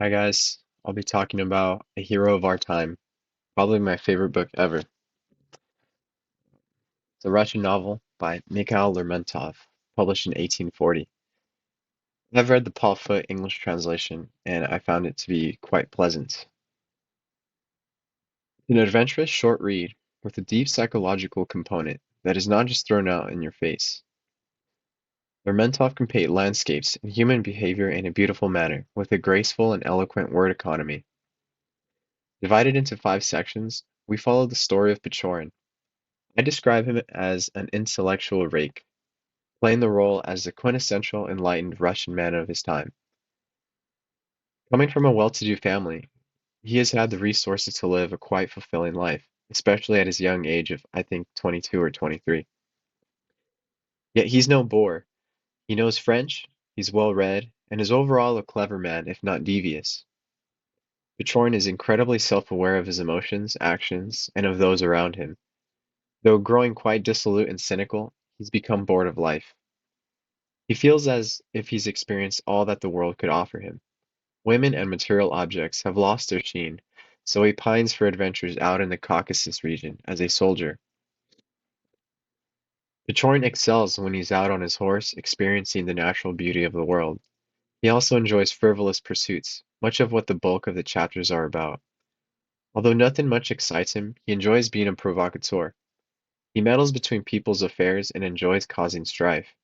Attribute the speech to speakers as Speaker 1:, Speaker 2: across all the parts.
Speaker 1: Hi guys, I'll be talking about A Hero of Our Time, probably my favorite book ever. It's a Russian novel by Mikhail Lermontov, published in 1840. I've read the Paul Foote English translation, and I found it to be quite pleasant. An adventurous short read with a deep psychological component that is not just thrown out in your face. Lermontov can paint landscapes and human behavior in a beautiful manner with a graceful and eloquent word economy. Divided into 5 sections, we follow the story of Pechorin. I describe him as an intellectual rake, playing the role as the quintessential enlightened Russian man of his time. Coming from a well-to-do family, he has had the resources to live a quite fulfilling life, especially at his young age of, I think, 22 or 23. Yet he's no bore. He knows French, he's well-read, and is overall a clever man, if not devious. Pechorin is incredibly self-aware of his emotions, actions, and of those around him. Though growing quite dissolute and cynical, he's become bored of life. He feels as if he's experienced all that the world could offer him. Women and material objects have lost their sheen, so he pines for adventures out in the Caucasus region as a soldier. Pechorin excels when he's out on his horse, experiencing the natural beauty of the world. He also enjoys frivolous pursuits, much of what the bulk of the chapters are about. Although nothing much excites him, he enjoys being a provocateur. He meddles between people's affairs and enjoys causing strife.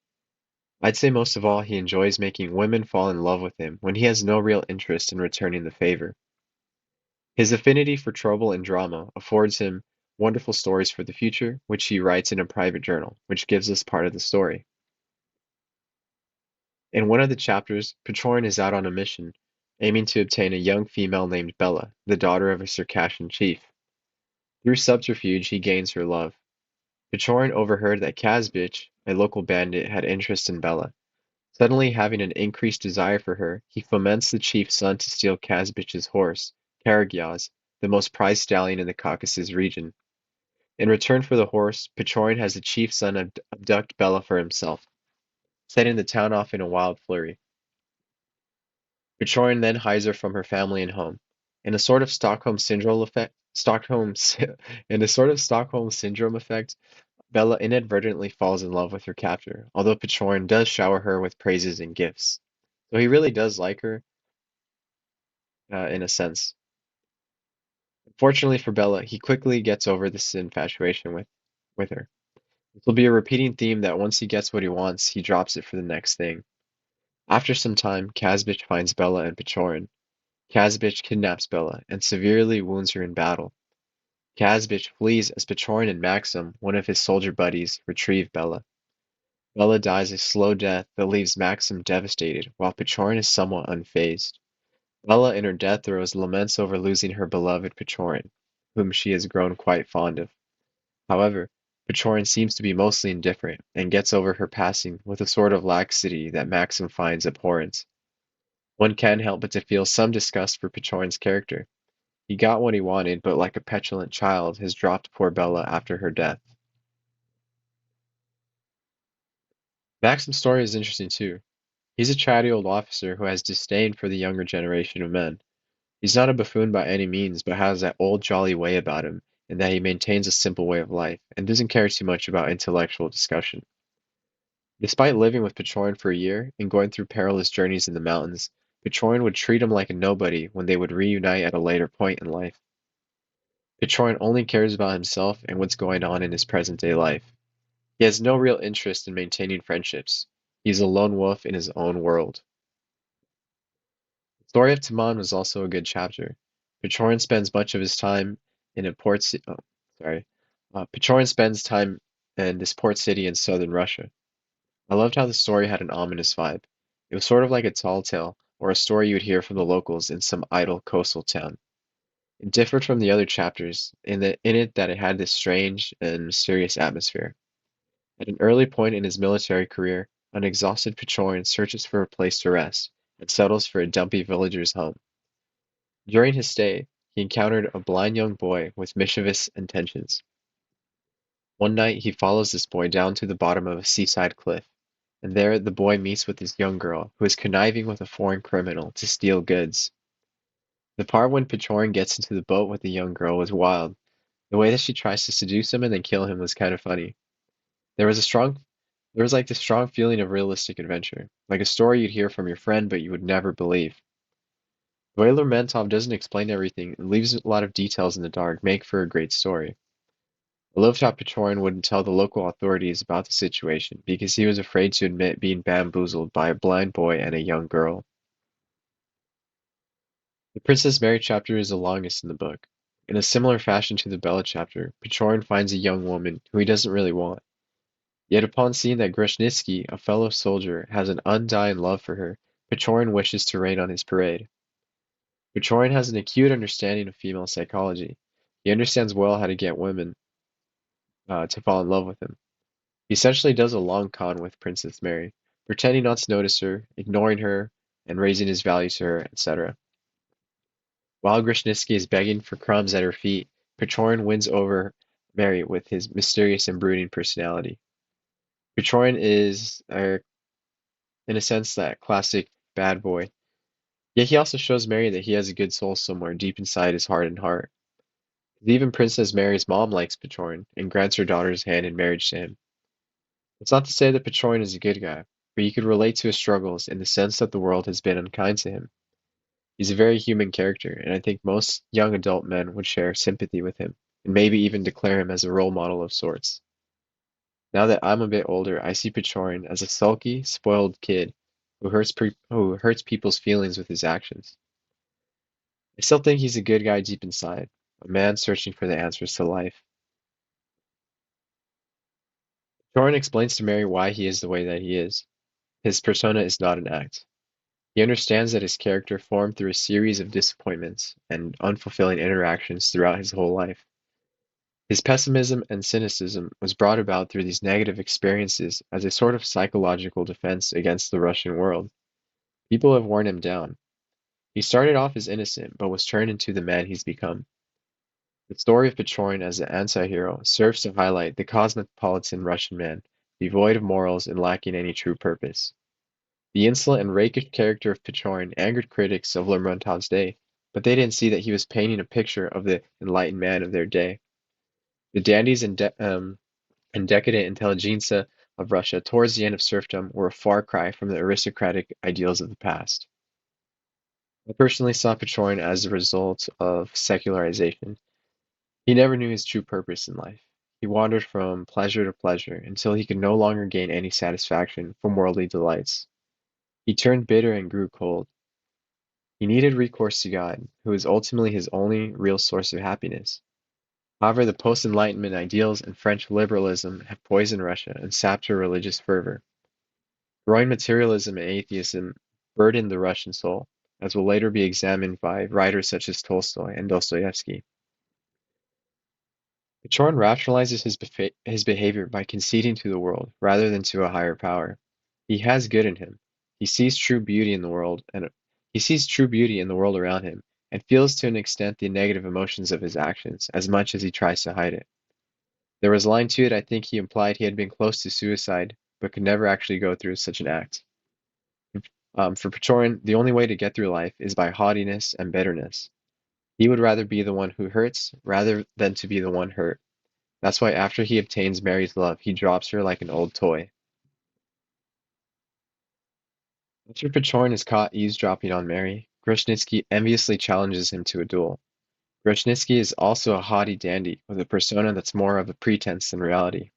Speaker 1: I'd say most of all he enjoys making women fall in love with him when he has no real interest in returning the favor. His affinity for trouble and drama affords him wonderful stories for the future, which he writes in a private journal, which gives us part of the story. In one of the chapters, Pechorin is out on a mission, aiming to obtain a young female named Bella, the daughter of a Circassian chief. Through subterfuge he gains her love. Pechorin overheard that Kazbich, a local bandit, had interest in Bella. Suddenly having an increased desire for her, he foments the chief's son to steal Kazbich's horse, Karagyaz, the most prized stallion in the Caucasus region. In return for the horse, Pechorin has the chief's son abduct Bella for himself, setting the town off in a wild flurry. Pechorin then hides her from her family and home. In a sort of Stockholm syndrome effect, in a sort of Stockholm syndrome effect, Bella inadvertently falls in love with her captor, although Pechorin does shower her with praises and gifts. So he really does like her, in a sense. Fortunately for Bella, he quickly gets over this infatuation with her. This will be a repeating theme that once he gets what he wants, he drops it for the next thing. After some time, Kazbich finds Bella and Pechorin. Kazbich kidnaps Bella and severely wounds her in battle. Kazbich flees as Pechorin and Maxim, one of his soldier buddies, retrieve Bella. Bella dies a slow death that leaves Maxim devastated, while Pechorin is somewhat unfazed. Bella in her death throes laments over losing her beloved Pechorin, whom she has grown quite fond of. However, Pechorin seems to be mostly indifferent, and gets over her passing with a sort of laxity that Maxim finds abhorrent. One can't help but to feel some disgust for Pechorin's character. He got what he wanted, but like a petulant child has dropped poor Bella after her death. Maxim's story is interesting too. He's a chatty old officer who has disdain for the younger generation of men. He's not a buffoon by any means, but has that old jolly way about him, in that he maintains a simple way of life, and doesn't care too much about intellectual discussion. Despite living with Pechorin for a year, and going through perilous journeys in the mountains, Pechorin would treat him like a nobody when they would reunite at a later point in life. Pechorin only cares about himself and what's going on in his present-day life. He has no real interest in maintaining friendships. He's a lone wolf in his own world. The story of Timon was also a good chapter. Pechorin spends much of his time in a port ci- oh, sorry. Pechorin spends time in this port city in southern Russia. I loved how the story had an ominous vibe. It was sort of like a tall tale, or a story you would hear from the locals in some idle coastal town. It differed from the other chapters in it that it had this strange and mysterious atmosphere. At an early point in his military career, an exhausted Pechorin searches for a place to rest, and settles for a dumpy villager's home. During his stay, he encountered a blind young boy with mischievous intentions. One night he follows this boy down to the bottom of a seaside cliff, and there the boy meets with this young girl who is conniving with a foreign criminal to steal goods. The part when Pechorin gets into the boat with the young girl was wild. The way that she tries to seduce him and then kill him was kind of funny. There was a strong, there was like this strong feeling of realistic adventure, like a story you'd hear from your friend but you would never believe. The way Lermontov doesn't explain everything and leaves a lot of details in the dark make for a great story. Lovtop Pechorin wouldn't tell the local authorities about the situation because he was afraid to admit being bamboozled by a blind boy and a young girl. The Princess Mary chapter is the longest in the book. In a similar fashion to the Bella chapter, Pechorin finds a young woman who he doesn't really want. Yet upon seeing that Grushnitsky, a fellow soldier, has an undying love for her, Pechorin wishes to rain on his parade. Pechorin has an acute understanding of female psychology. He understands well how to get women to fall in love with him. He essentially does a long con with Princess Mary, pretending not to notice her, ignoring her, and raising his value to her, etc. While Grushnitsky is begging for crumbs at her feet, Pechorin wins over Mary with his mysterious and brooding personality. Pechorin is, in a sense, that classic bad boy. Yet he also shows Mary that he has a good soul somewhere deep inside his heart and heart. Even Princess Mary's mom likes Pechorin and grants her daughter's hand in marriage to him. It's not to say that Pechorin is a good guy, but you could relate to his struggles in the sense that the world has been unkind to him. He's a very human character, and I think most young adult men would share sympathy with him, and maybe even declare him as a role model of sorts. Now that I'm a bit older, I see Pechorin as a sulky, spoiled kid who hurts people's feelings with his actions. I still think he's a good guy deep inside, a man searching for the answers to life. Pechorin explains to Mary why he is the way that he is. His persona is not an act. He understands that his character formed through a series of disappointments and unfulfilling interactions throughout his whole life. His pessimism and cynicism was brought about through these negative experiences as a sort of psychological defense against the Russian world. People have worn him down. He started off as innocent, but was turned into the man he's become. The story of Pechorin as an anti-hero serves to highlight the cosmopolitan Russian man, devoid of morals and lacking any true purpose. The insolent and rakish character of Pechorin angered critics of Lermontov's day, but they didn't see that he was painting a picture of the enlightened man of their day. The dandies and decadent intelligentsia of Russia towards the end of serfdom were a far cry from the aristocratic ideals of the past. I personally saw Pechorin as the result of secularization. He never knew his true purpose in life. He wandered from pleasure to pleasure until he could no longer gain any satisfaction from worldly delights. He turned bitter and grew cold. He needed recourse to God, who is ultimately his only real source of happiness. However, the post-Enlightenment ideals and French liberalism have poisoned Russia and sapped her religious fervor. Growing materialism and atheism burdened the Russian soul, as will later be examined by writers such as Tolstoy and Dostoevsky. Pechorin rationalizes his behavior by conceding to the world rather than to a higher power. He has good in him. He sees true beauty in the world and he sees true beauty in the world around him and feels to an extent the negative emotions of his actions as much as he tries to hide it. There was a line to it I think he implied he had been close to suicide but could never actually go through such an act. For Pechorin, the only way to get through life is by haughtiness and bitterness. He would rather be the one who hurts rather than to be the one hurt. That's why after he obtains Mary's love, he drops her like an old toy. After Pechorin is caught eavesdropping on Mary, Grushnitsky enviously challenges him to a duel. Grushnitsky is also a haughty dandy with a persona that's more of a pretense than reality.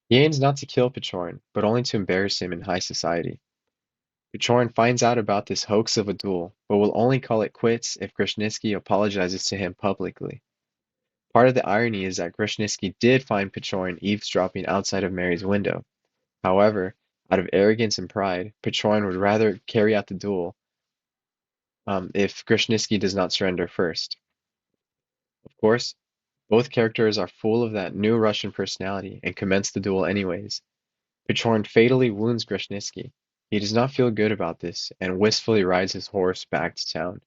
Speaker 1: He aims not to kill Pechorin, but only to embarrass him in high society. Pechorin finds out about this hoax of a duel, but will only call it quits if Grushnitsky apologizes to him publicly. Part of the irony is that Grushnitsky did find Pechorin eavesdropping outside of Mary's window. However, out of arrogance and pride, Pechorin would rather carry out the duel if Grushnitsky does not surrender first. Of course, both characters are full of that new Russian personality and commence the duel anyways. Pechorin fatally wounds Grushnitsky. He does not feel good about this and wistfully rides his horse back to town,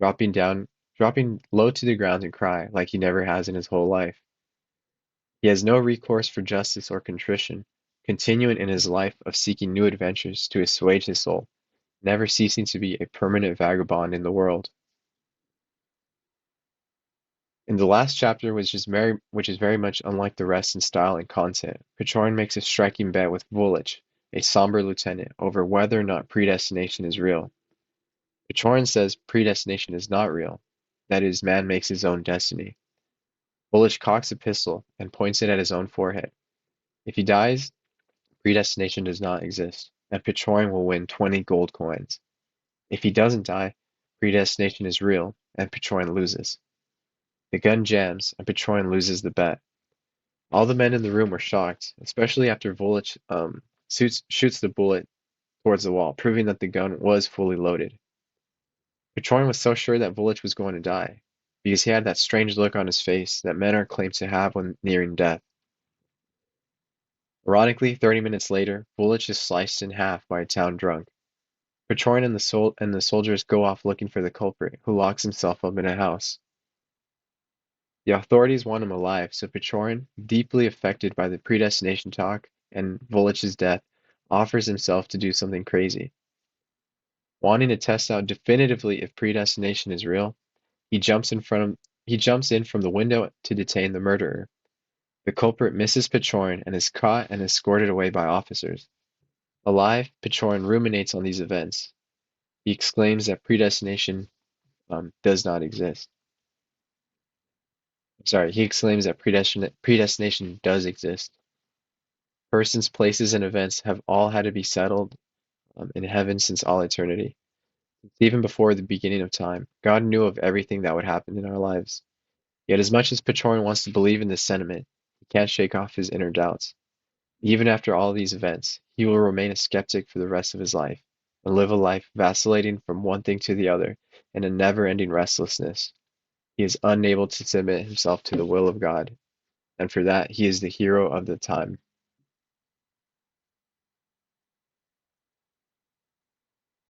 Speaker 1: dropping low to the ground and cry like he never has in his whole life. He has no recourse for justice or contrition, continuing in his life of seeking new adventures to assuage his soul, never ceasing to be a permanent vagabond in the world. In the last chapter, which is very much unlike the rest in style and content, Pechorin makes a striking bet with Vulich, a somber lieutenant, over whether or not predestination is real. Pechorin says predestination is not real, that is, man makes his own destiny. Vulich cocks a pistol and points it at his own forehead. If he dies, predestination does not exist, and Pechorin will win 20 gold coins. If he doesn't die, predestination is real, and Pechorin loses. The gun jams, and Pechorin loses the bet. All the men in the room were shocked, especially after Vulich shoots the bullet towards the wall, proving that the gun was fully loaded. Pechorin was so sure that Vulich was going to die, because he had that strange look on his face that men are claimed to have when nearing death. Ironically, 30 minutes later, Vulich is sliced in half by a town drunk. Pechorin and the soldiers go off looking for the culprit, who locks himself up in a house. The authorities want him alive, so Pechorin, deeply affected by the predestination talk and Vulich's death, offers himself to do something crazy. Wanting to test out definitively if predestination is real, he jumps in from the window to detain the murderer. The culprit misses Pechorin and is caught and escorted away by officers. Alive, Pechorin ruminates on these events. He exclaims that predestination does not exist. Sorry, he exclaims that predestination does exist. Persons, places, and events have all had to be settled in heaven since all eternity. Even before the beginning of time, God knew of everything that would happen in our lives. Yet as much as Pechorin wants to believe in this sentiment, he can't shake off his inner doubts. Even after all these events, he will remain a skeptic for the rest of his life, and live a life vacillating from one thing to the other in a never-ending restlessness. He is unable to submit himself to the will of God, and for that he is the hero of the time.